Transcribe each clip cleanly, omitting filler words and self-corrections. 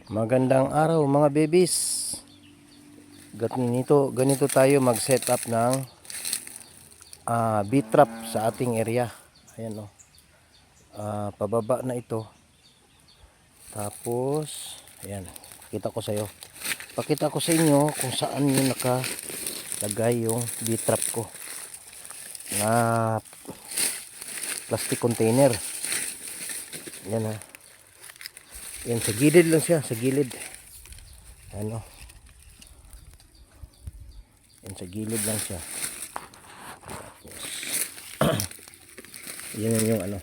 Magandang araw mga babies. Ganito tayo mag-setup ng bee trap sa ating area. Ayan o. Pababa na ito. Tapos, ayan. Pakita ko sa inyo kung saan yung nakalagay yung bee trap ko. Na plastic container. Ayan ha. Yan, sa gilid lang siya, sa gilid. Ano? Yan, sa gilid lang siya. Tapos, yan yung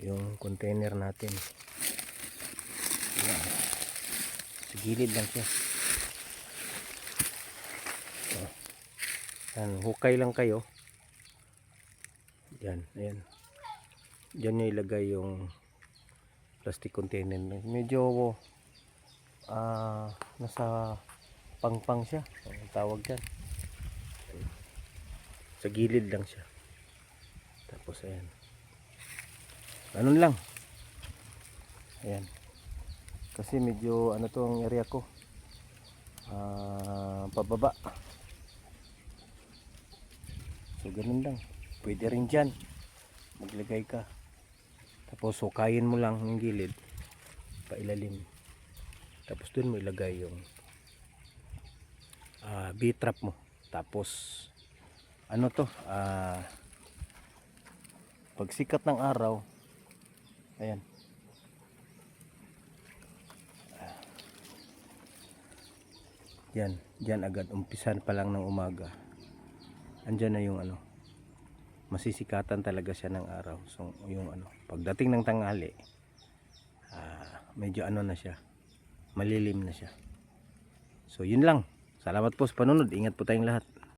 yung container natin. Yan. Sa gilid lang siya. Yan, hukay lang kayo. Yan, ayan. Diyan nyo ilagay yung plastic container. Medyo nasa pangpang siya, ang tawag dyan. Sa gilid lang siya. Tapos ayan, ganun lang. Ayan, kasi medyo to ang area ko, pababa. So ganun lang. Pwede rin dyan maglagay ka. Tapos sukayin mo lang yung gilid pailalim. Tapos dun mo ilagay yung bee trap mo. Tapos pag sikat ng araw, ayan, yan agad, umpisan pa lang ng umaga, andyan na yung masisikatan talaga siya ng araw. So yung pagdating ng tanghali, medyo na siya, malilim na siya. So yun lang. Salamat po sa panunod. Ingat po tayong lahat.